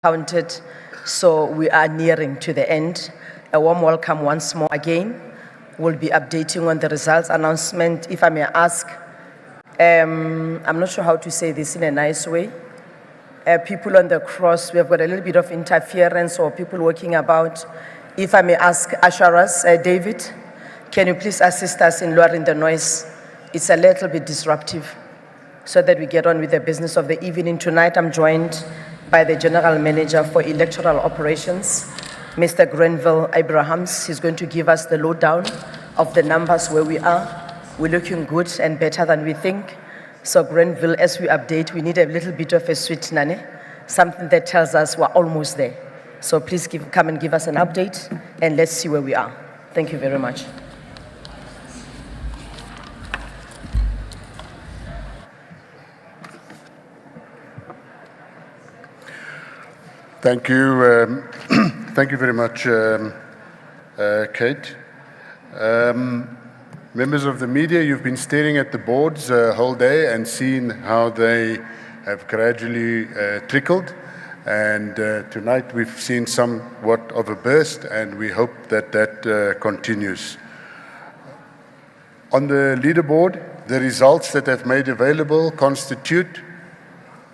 counted, so we are nearing to the end. A warm welcome once more again. We'll be updating on the results announcement. If I may ask, I'm not sure how to say this in a nice way. People on the cross, we have got a little bit of interference or people walking about. If I may ask Asharas, David, can you please assist us in lowering the noise? It's a little bit disruptive, so that we get on with the business of the evening. Tonight, I'm joined by the General Manager for Electoral Operations, Mr. Grenville Abrahams. He's going to give us the lowdown of the numbers where we are. We're looking good and better than we think. So Grenville, as we update, we need a little bit of a sweet nane, something that tells us we're almost there. So please come and give us an update, and let's see where we are. Thank you very much. Thank you. Thank you very much, Kate. Members of the media, you've been staring at the boards whole day and seen how they have gradually trickled. And tonight we've seen somewhat of a burst, and we hope that that continues. On the leaderboard, the results that have made available constitute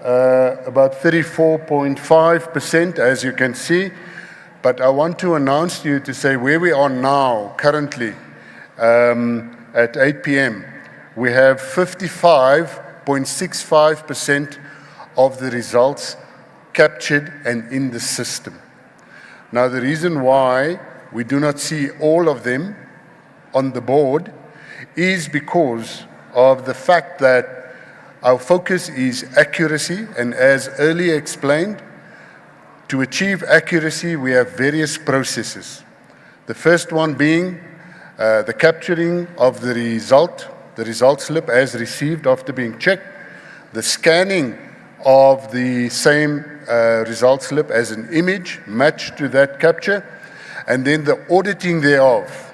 about 34.5%, as you can see. But I want to announce to you to say where we are now, currently, at 8 p.m., we have 55.65% of the results captured and in the system. Now, the reason why we do not see all of them on the board is because of the fact that our focus is accuracy, and as earlier explained, to achieve accuracy, we have various processes. The first one being the capturing of the result slip as received after being checked, the scanning of the same result slip as an image matched to that capture, and then the auditing thereof.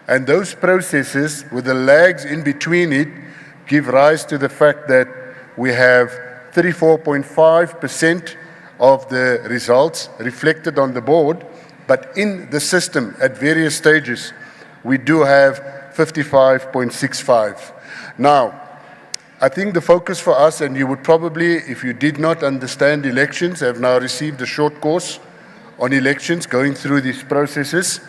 And those processes, with the lags in between it, give rise to the fact that we have 34.5% of the results reflected on the board, but in the system at various stages, we do have 55.65. Now, I think the focus for us, and you would probably, if you did not understand elections, have now received a short course on elections, going through these processes.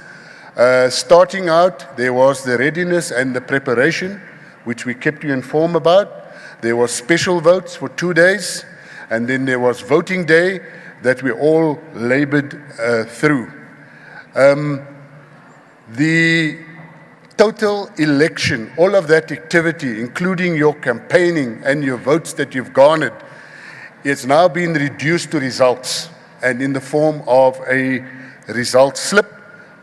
Starting out, there was the readiness and the preparation, which we kept you informed about. There was special votes for 2 days, and then there was voting day that we all labored through. The total election, all of that activity, including your campaigning and your votes that you've garnered, it's now been reduced to results, and in the form of a result slip,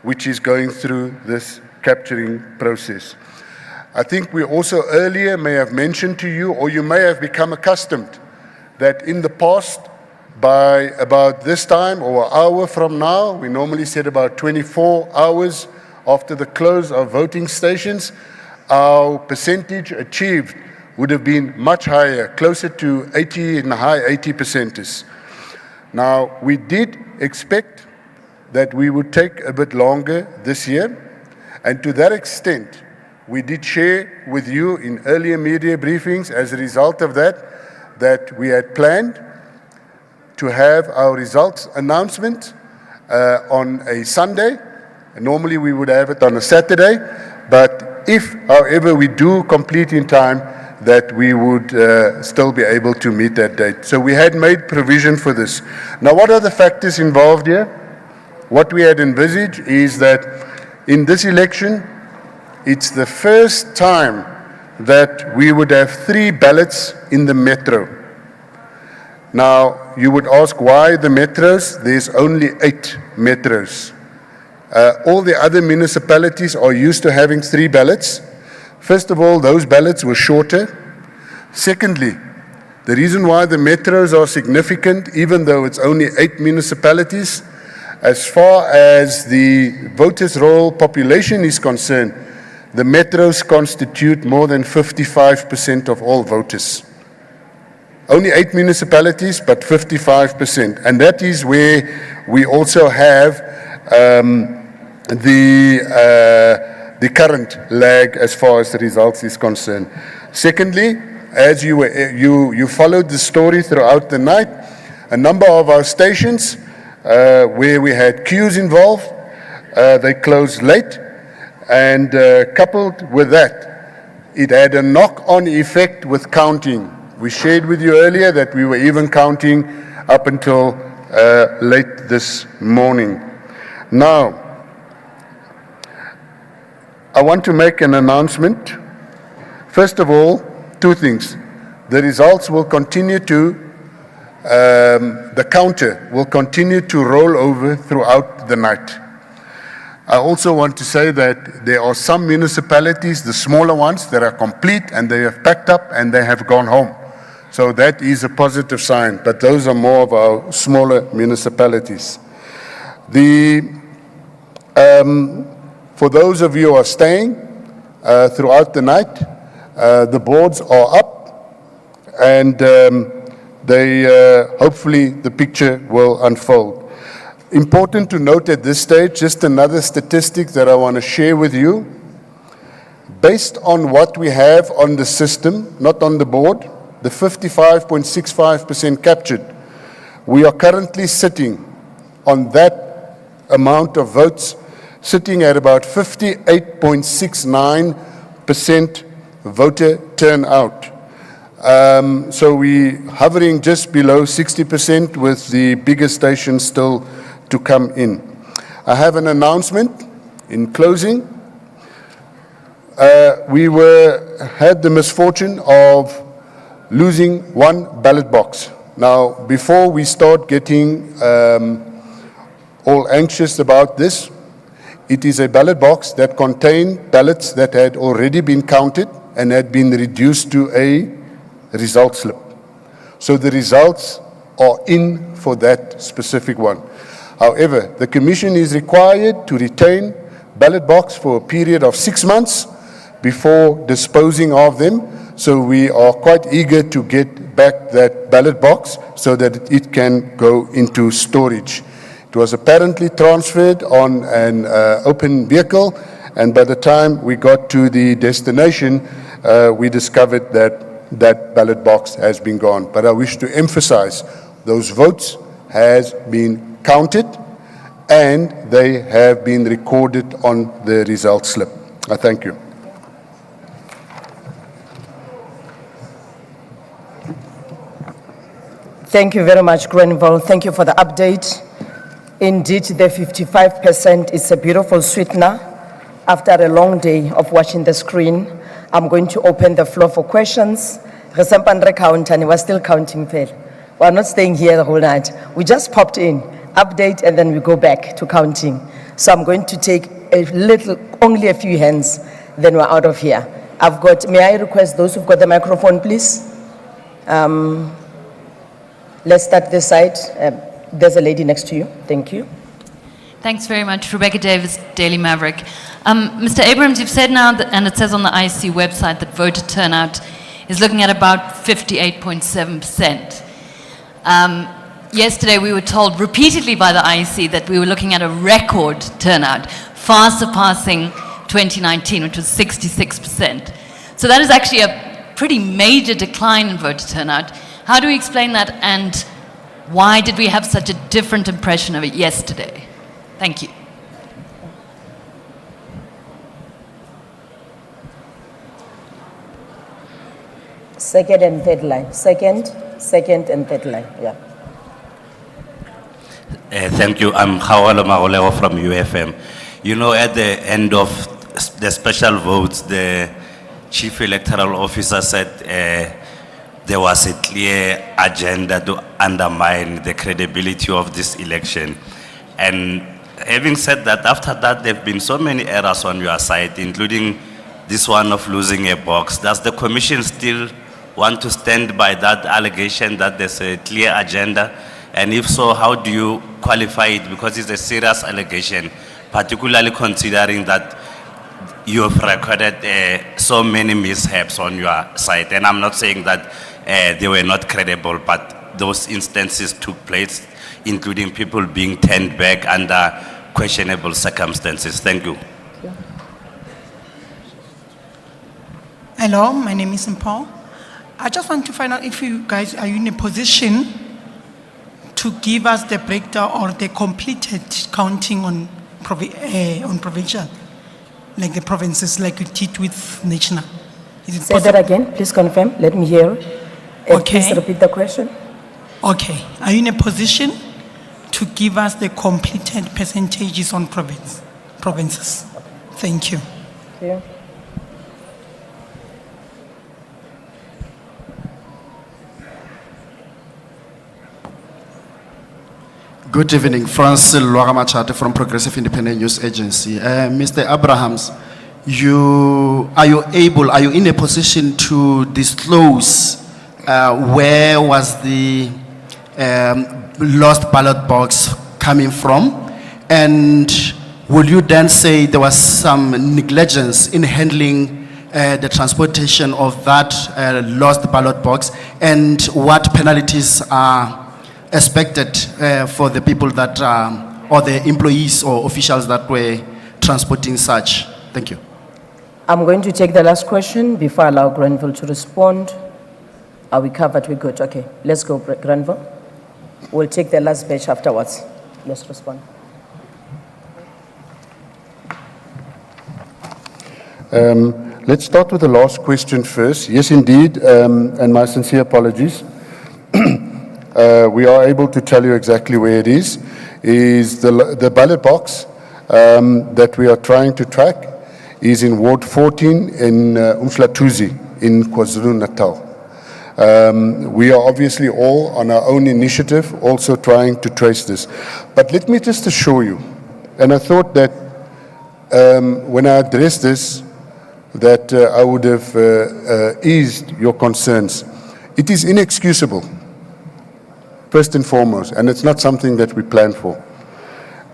which is going through this capturing process. I think we also earlier may have mentioned to you, or you may have become accustomed, that in the past, by about this time or an hour from now, we normally said about 24 hours after the close of voting stations, our percentage achieved would have been much higher, closer to 80 and high 80%. Now, we did expect that we would take a bit longer this year, and to that extent, we did share with you in earlier media briefings, as a result of that we had planned to have our results announcement on a Sunday. Normally we would have it on a Saturday, but if, however, we do complete in time, that we would still be able to meet that date. So we had made provision for this. Now, what are the factors involved here? What we had envisaged is that in this election, it's the first time that we would have 3 ballots in the metro. Now, you would ask why the metros? There's only 8 metros. All the other municipalities are used to having 3 ballots. First of all, those ballots were shorter. Secondly, the reason why the metros are significant, even though it's only 8 municipalities, as far as the voters' roll population is concerned, the metros constitute more than 55% of all voters. only 8 municipalities, but 55%. And that is where we also have the current lag as far as the results is concerned. Secondly, as you followed the story throughout the night, a number of our stations where we had queues involved, they closed late, and coupled with that, it had a knock-on effect with counting. We shared with you earlier that we were even counting up until late this morning. Now, I want to make an announcement. First of all, two things. The results will continue to, the counter will continue to roll over throughout the night. I also want to say that there are some municipalities, the smaller ones, that are complete and they have packed up and they have gone home. So that is a positive sign, but those are more of our smaller municipalities. For those of you who are staying throughout the night, the boards are up, and hopefully the picture will unfold. Important to note at this stage, just another statistic that I want to share with you. Based on what we have on the system, not on the board, the 55.65% captured, we are currently sitting on that amount of votes, sitting at about 58.69% voter turnout. So we're hovering just below 60% with the bigger stations still to come in. I have an announcement in closing. We had the misfortune of losing one ballot box. Now, before we start getting all anxious about this, it is a ballot box that contained ballots that had already been counted and had been reduced to a result slip. So the results are in for that specific one. However, the Commission is required to retain ballot box for a period of 6 months before disposing of them. So we are quite eager to get back that ballot box so that it can go into storage. It was apparently transferred on an open vehicle, and by the time we got to the destination, we discovered that that ballot box has been gone. But I wish to emphasize, those votes has been counted and they have been recorded on the result slip. I thank you. Thank you very much, Grenville. Thank you for the update. Indeed, the 55% is a beautiful sweetener. After a long day of watching the screen, I'm going to open the floor for questions. We're still counting, Phil. We're not staying here the whole night. We just popped in, update, and then we go back to counting. So I'm going to take only a few hands, then we're out of here. May I request those who've got the microphone, please? Let's start this side. There's a lady next to you. Thank you. Thanks very much. Rebecca Davis, Daily Maverick. Mr. Abrams, you've said now, and it says on the IEC website, that voter turnout is looking at about 58.7%. Yesterday we were told repeatedly by the IEC that we were looking at a record turnout, far surpassing 2019, which was 66%. So that is actually a pretty major decline in voter turnout. How do we explain that, and why did we have such a different impression of it yesterday? Thank you. Second and third line. Second and third line. Yeah. Thank you. I'm Hawala Magolego from UFM. You know, at the end of the special votes, the chief electoral officer said there was a clear agenda to undermine the credibility of this election. And having said that, after that, there have been so many errors on your side, including this one of losing a box. Does the Commission still want to stand by that allegation that there's a clear agenda? And if so, how do you qualify it? Because it's a serious allegation, particularly considering that you have recorded so many mishaps on your side. And I'm not saying that they were not credible, but those instances took place, including people being turned back under questionable circumstances. Thank you. Hello, my name is Paul. I just want to find out if you guys are in a position to give us the breakdown or the completed counting on provincial, like the provinces, like you did with national. Is it Say that again, please confirm, let me hear. Okay. Please repeat the question. Okay, are you in a position to give us the completed percentages on provinces? Thank you. Yeah. Good evening, Francis Loagamachate from Progressive Independent News Agency. Mr. Abrahams, are you in a position to disclose where was the lost ballot box coming from? And will you then say there was some negligence in handling the transportation of that lost ballot box, and what penalties are expected for the people that, or the employees or officials that were transporting such? Thank you. I'm going to take the last question before I allow Granville to respond. Are we covered? We're good. Okay, let's go, Granville. We'll take the last batch afterwards. Let's respond. Let's start with the last question first. Yes, indeed, and my sincere apologies. We are able to tell you exactly where it is the ballot box that we are trying to track is in Ward 14 in Umflatuzi in KwaZulu-Natal. We are obviously all on our own initiative also trying to trace this. But let me just assure you, and I thought that when I addressed this, that I would have eased your concerns. It is inexcusable, first and foremost, and it's not something that we plan for,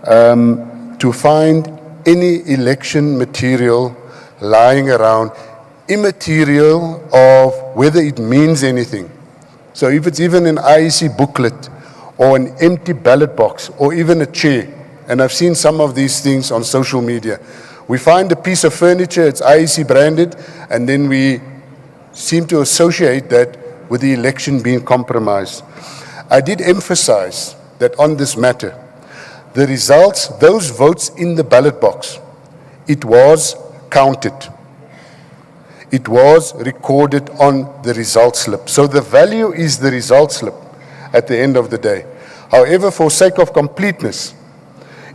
to find any election material lying around, immaterial of whether it means anything. So if it's even an IEC booklet or an empty ballot box or even a chair, and I've seen some of these things on social media, we find a piece of furniture, it's IEC branded, and then we seem to associate that with the election being compromised. I did emphasize that on this matter, the results, those votes in the ballot box, it was counted. It was recorded on the result slip. So the value is the result slip at the end of the day. However, for sake of completeness,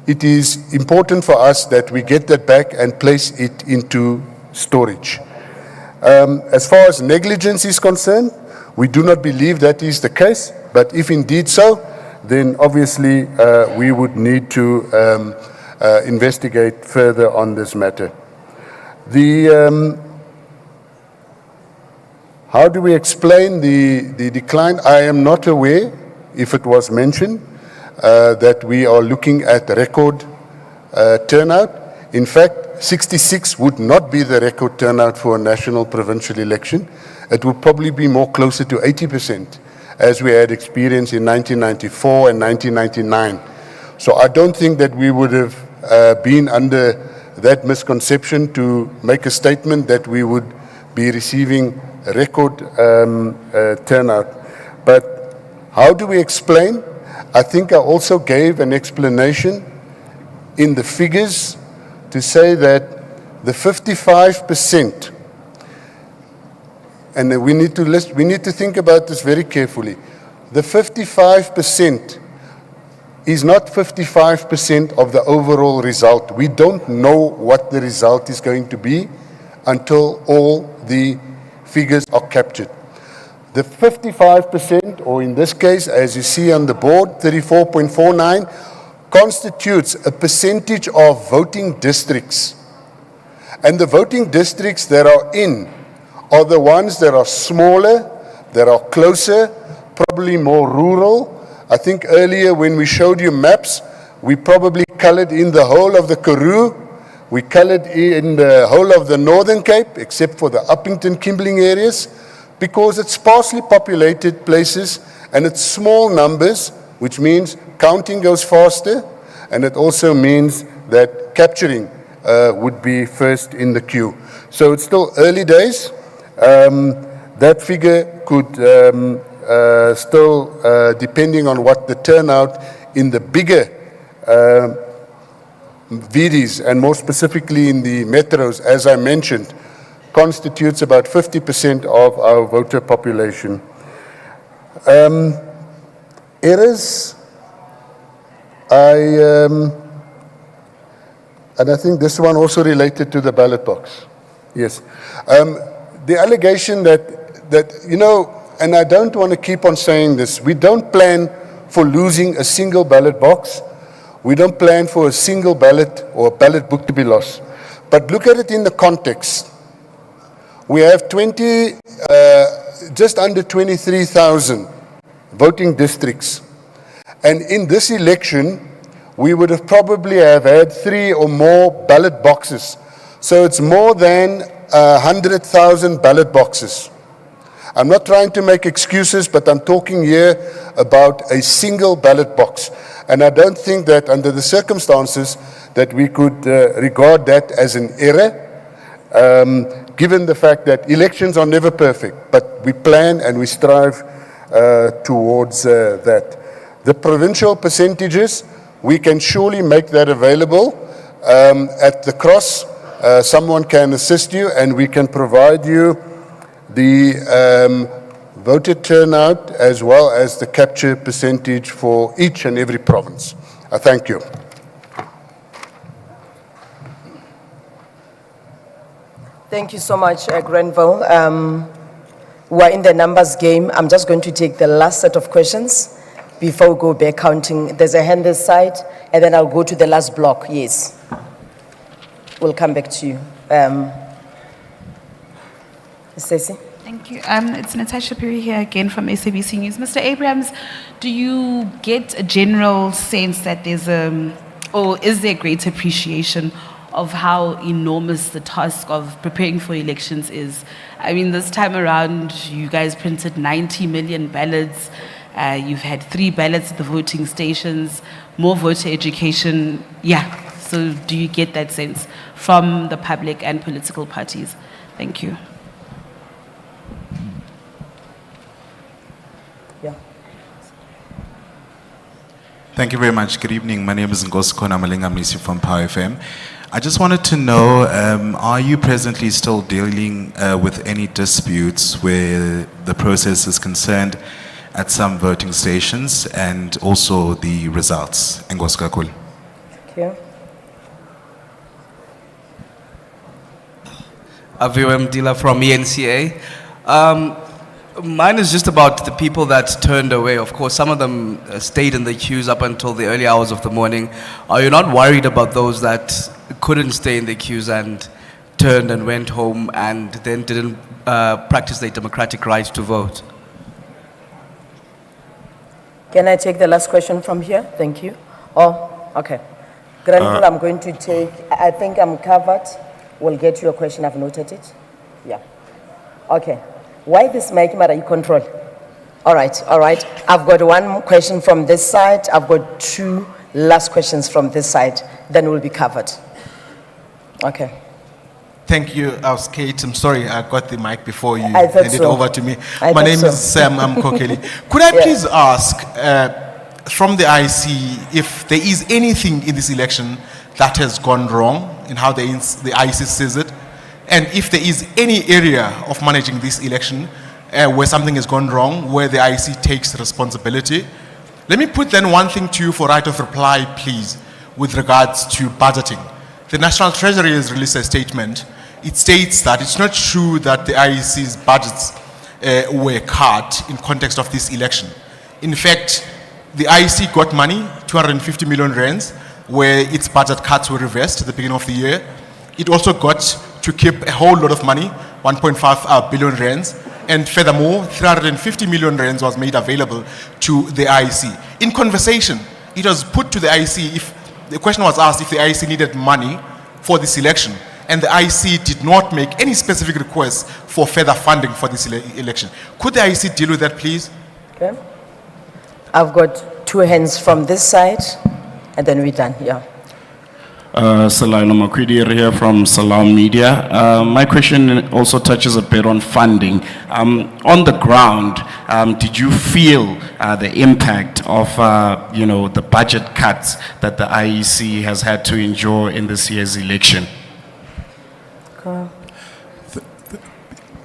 it is important for us that we get that back and place it into storage. As far as negligence is concerned, we do not believe that is the case, but if indeed so, then obviously we would need to investigate further on this matter. How do we explain the decline? I am not aware, if it was mentioned, that we are looking at record turnout. In fact, 66 would not be the record turnout for a national provincial election. It would probably be more closer to 80%, as we had experienced in 1994 and 1999. So I don't think that we would have been under that misconception to make a statement that we would be receiving a record turnout. But how do we explain? I think I also gave an explanation in the figures to say that the 55%, and we need to think about this very carefully. The 55% is not 55% of the overall result. We don't know what the result is going to be until all the figures are captured. The 55%, or in this case, as you see on the board, 34.49, constitutes a percentage of voting districts. And the voting districts that are in are the ones that are smaller, that are closer, probably more rural. I think earlier when we showed you maps, we probably colored in the whole of the Karoo, we colored in the whole of the Northern Cape, except for the Uppington, Kimbling areas. because it's sparsely populated places and it's small numbers, which means counting goes faster, and it also means that capturing would be first in the queue. So it's still early days. That figure could still, depending on what the turnout in the bigger VDs, and more specifically in the metros, as I mentioned, constitutes about 50% of our voter population. Errors, and I think this one also related to the ballot box. Yes. The allegation that, you know, and I don't want to keep on saying this, we don't plan for losing a single ballot box. We don't plan for a single ballot or a ballot book to be lost. But look at it in the context. We have just under 23,000 voting districts. And in this election, we would have probably have had 3 or more ballot boxes. So it's more than 100,000 ballot boxes. I'm not trying to make excuses, but I'm talking here about a single ballot box. And I don't think that under the circumstances that we could regard that as an error, given the fact that elections are never perfect, but we plan and we strive towards that. The provincial percentages, we can surely make that available at the cross. Someone can assist you and we can provide you the voter turnout as well as the capture percentage for each and every province. I thank you. Thank you so much, Grenville. We're in the numbers game. I'm just going to take the last set of questions before we go back counting. There's a hand this side, and then I'll go to the last block. Yes. We'll come back to you. Stacey? Thank you. It's Natasha Perry here again from SABC News. Mr. Abrahams, do you get a general sense that there's or is there great appreciation of how enormous the task of preparing for elections is? I mean, this time around, you guys printed 90 million ballots. You've had 3 ballots at the voting stations, more voter education. Yeah. So do you get that sense from the public and political parties? Thank you. Yeah. Thank you very much. Good evening. My name is Ngosikona Malinga from Power FM. I just wanted to know, are you presently still dealing with any disputes where the process is concerned at some voting stations and also the results? Ngosikona. Thank you. Aviwem Dila from ENCA. Mine is just about the people that turned away. Of course, some of them stayed in the queues up until the early hours of the morning. Are you not worried about those that couldn't stay in the queues and turned and went home and then didn't practice their democratic right to vote? Can I take the last question from here? Thank you. Oh, okay. Granville, I'm going to take, I think I'm covered. We'll get to your question. I've noted it. Yeah. Okay. Why this mic, Mara, you control? All right, all right. I've got one question from this side. I've got 2 last questions from this side. Then we'll be covered. Okay. Thank you. I was Kate. I'm sorry, I got the mic before you I thought handed so. over to me. I My thought name so. is Sam Kokeli. Could I please ask from the IEC if there is anything in this election that has gone wrong in how the IEC sees it? And if there is any area of managing this election where something has gone wrong, where the IEC takes responsibility. Let me put then one thing to you for right of reply, please, with regards to budgeting. The National Treasury has released a statement. It states that it's not true that the IEC's budgets were cut in context of this election. In fact, the IEC got money, 250 million rands, where its budget cuts were reversed at the beginning of the year. It also got to keep a whole lot of money, 1.5 billion rands, and furthermore, 350 million rands was made available to the IEC. In conversation, it was put to the IEC, if the question was asked if the IEC needed money for this election, and the IEC did not make any specific requests for further funding for this election. Could the IEC deal with that, please? Okay. I've got two hands from this side, and then we're done, yeah. Salaino Makwidi here from Salam Media. My question also touches a bit on funding. On the ground, did you feel the impact of, the budget cuts that the IEC has had to endure in this year's election?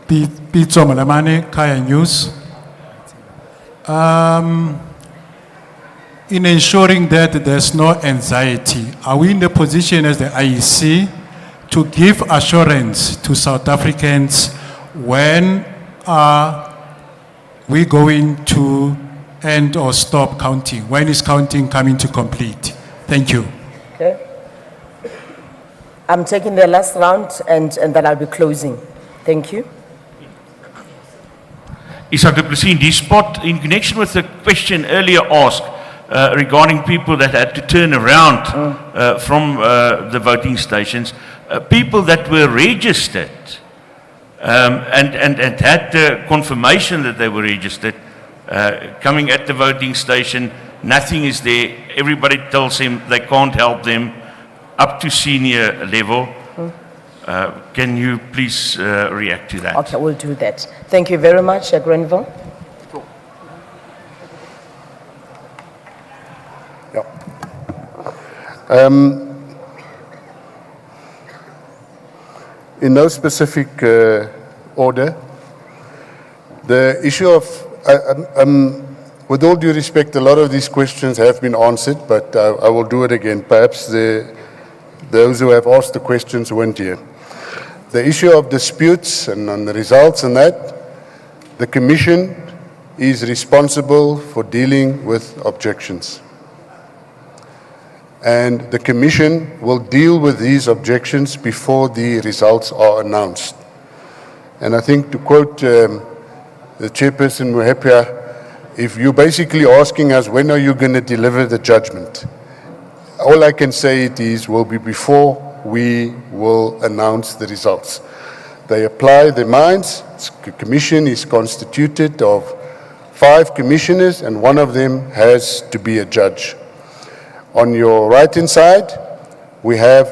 Pitso Malamane, Kaya News. In ensuring that there's no anxiety, are we in the position as the IEC to give assurance to South Africans when are we going to end or stop counting? When is counting coming to complete? Thank you. Okay. I'm taking the last round and then I'll be closing. Thank you. Isak du Plessis, in this spot, in connection with the question earlier asked regarding people that had to turn around from the voting stations, people that were registered and had the confirmation that they were registered, coming at the voting station, nothing is there. Everybody tells him they can't help them up to senior level. Can you please react to that? Okay, we'll do that. Thank you very much, Grenville. In no specific order, the issue of, with all due respect, a lot of these questions have been answered, but I will do it again. Perhaps those who have asked the questions weren't here. The issue of disputes and on the results and that, the Commission is responsible for dealing with objections. And the Commission will deal with these objections before the results are announced. And I think, to quote the Chairperson Muhepia, if you're basically asking us when are you going to deliver the judgment, all I can say it is will be before we will announce the results. They apply their minds. The Commission is constituted of 5 commissioners and one of them has to be a judge. On your right-hand side, we have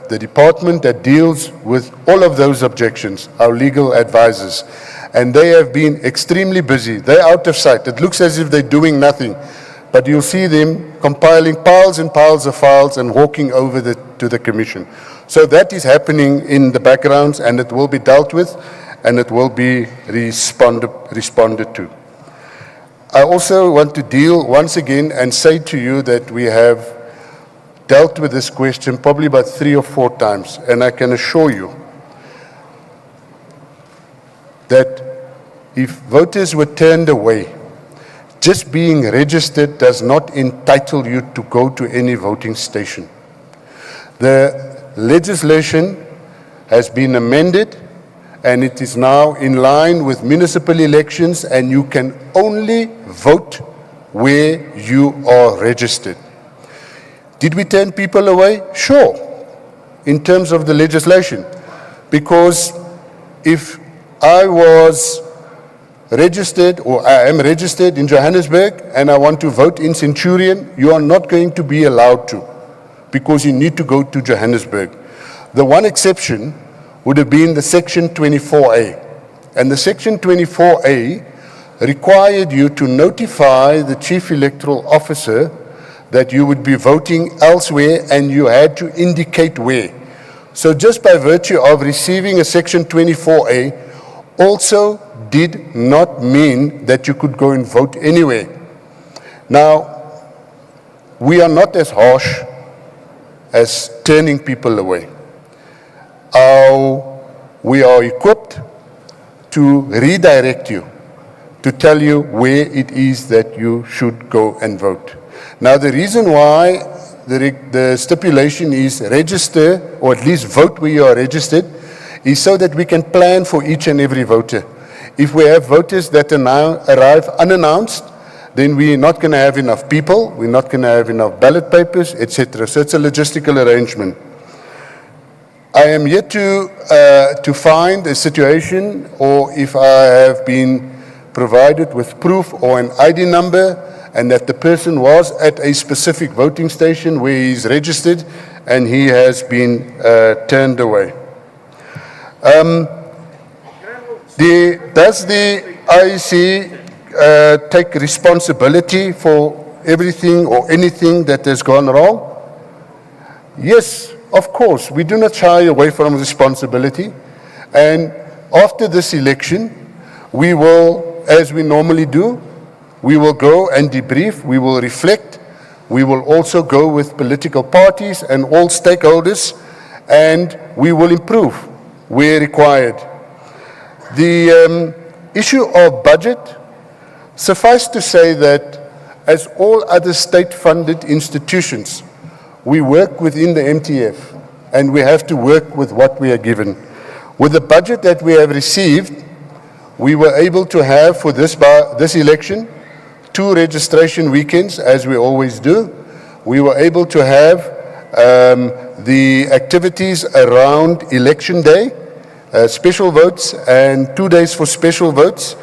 the department that deals with all of those objections, our legal advisors. And they have been extremely busy. They're out of sight. It looks as if they're doing nothing. But you'll see them compiling piles and piles of files and walking over to the Commission. So that is happening in the background and it will be dealt with and it will be responded to. I also want to deal once again and say to you that we have dealt with this question probably about 3 or 4 times, and I can assure you that if voters were turned away, just being registered does not entitle you to go to any voting station. The legislation has been amended and it is now in line with municipal elections and you can only vote where you are registered. Did we turn people away? Sure, in terms of the legislation. Because if I was registered or I am registered in Johannesburg and I want to vote in Centurion, you are not going to be allowed to because you need to go to Johannesburg. The one exception would have been the Section 24A. And the Section 24A required you to notify the Chief Electoral Officer that you would be voting elsewhere and you had to indicate where. So just by virtue of receiving a Section 24A also did not mean that you could go and vote anywhere. Now, we are not as harsh as turning people away. We are equipped to redirect you, to tell you where it is that you should go and vote. Now, the reason why the stipulation is register, or at least vote where you are registered, is so that we can plan for each and every voter. If we have voters that arrive unannounced, then we're not going to have enough people, we're not going to have enough ballot papers, etc. So it's a logistical arrangement. I am yet to find a situation, or if I have been provided with proof or an ID number, and that the person was at a specific voting station where he's registered and he has been turned away. Does the IEC take responsibility for everything or anything that has gone wrong? Yes, of course. We do not shy away from responsibility. And after this election, we will, as we normally do, we will go and debrief, we will reflect, we will also go with political parties and all stakeholders, and we will improve where required. The issue of budget, suffice to say that as all other state-funded institutions, we work within the MTF and we have to work with what we are given. With the budget that we have received, we were able to have for this election 2 registration weekends, as we always do. We were able to have the activities around election day, special votes, and 2 days for special votes,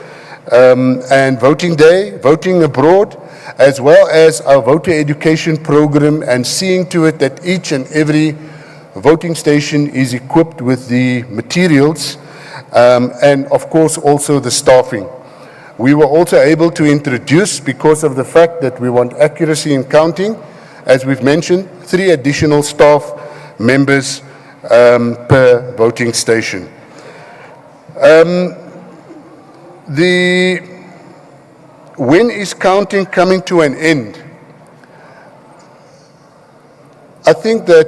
and voting day, voting abroad, as well as our voter education program, and seeing to it that each and every voting station is equipped with the materials, and of course also the staffing. We were also able to introduce, because of the fact that we want accuracy in counting, as we've mentioned, 3 additional staff members per voting station. When is counting coming to an end? I think that,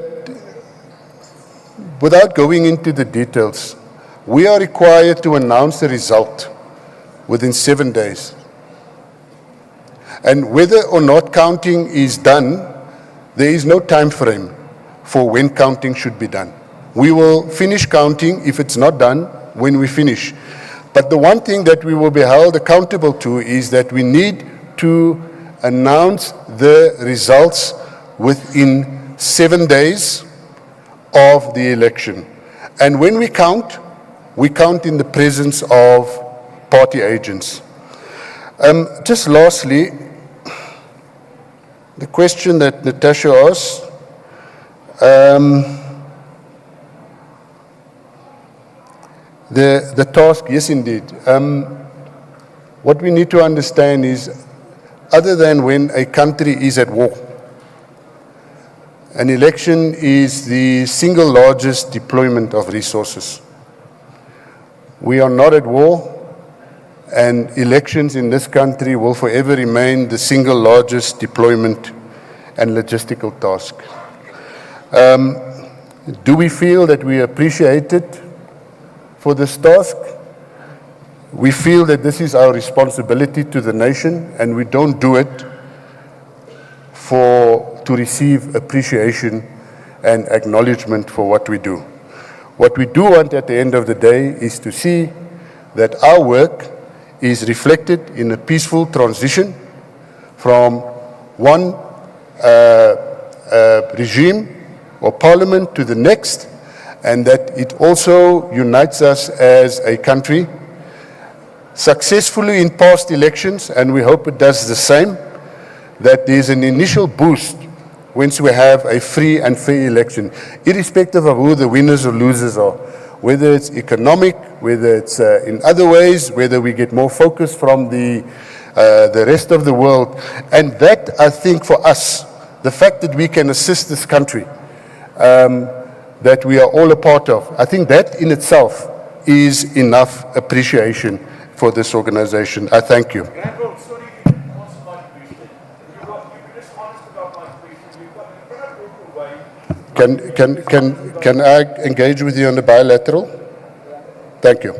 without going into the details, we are required to announce the result within 7 days. And whether or not counting is done, there is no time frame for when counting should be done. We will finish counting if it's not done when we finish. But the one thing that we will be held accountable to is that we need to announce the results within 7 days of the election. And when we count in the presence of party agents. Just lastly, the question that Natasha asked, the task, yes indeed. What we need to understand is, other than when a country is at war, an election is the single largest deployment of resources. We are not at war, and elections in this country will forever remain the single largest deployment and logistical task. Do we feel that we are appreciated for this task? We feel that this is our responsibility to the nation, and we don't do it to receive appreciation and acknowledgement for what we do. What we do want at the end of the day is to see that our work is reflected in a peaceful transition from one regime or parliament to the next, and that it also unites us as a country. Successfully in past elections, and we hope it does the same, that there's an initial boost once we have a free and fair election, irrespective of who the winners or losers are, whether it's economic, whether it's in other ways, whether we get more focus from the rest of the world. And that, I think, for us, the fact that we can assist this country, that we are all a part of, I think that in itself is enough appreciation for this organization. I thank you. Can I engage with you on the bilateral? Thank you.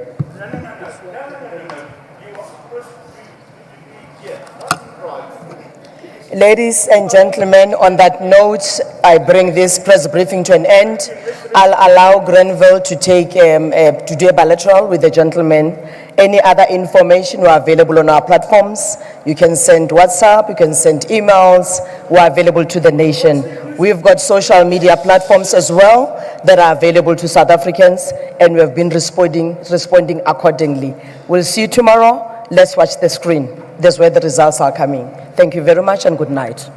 Ladies and gentlemen, on that note, I bring this press briefing to an end. I'll allow Grenville to take to do a bilateral with the gentleman. Any other information, we're available on our platforms. You can send WhatsApp, you can send emails. We're available to the nation. We've got social media platforms as well that are available to South Africans, and we have been responding accordingly. We'll see you tomorrow. Let's watch the screen. That's where the results are coming. Thank you very much and good night.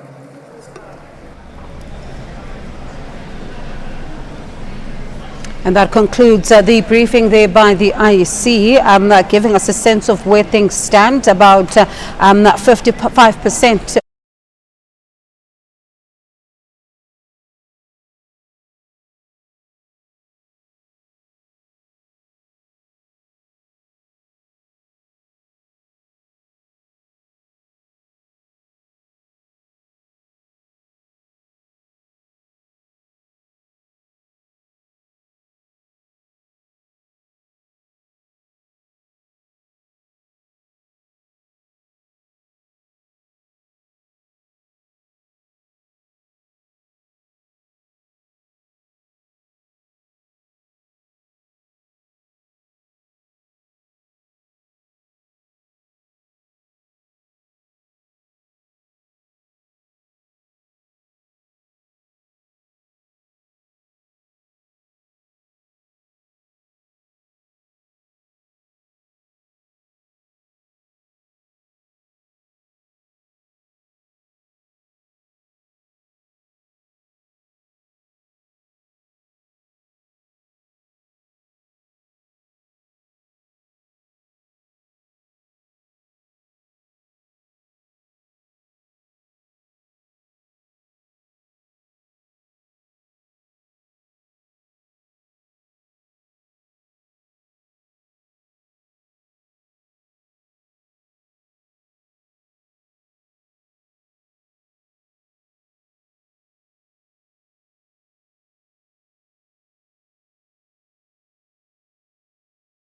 And that concludes the briefing there by the IEC, giving us a sense of where things stand. About 55%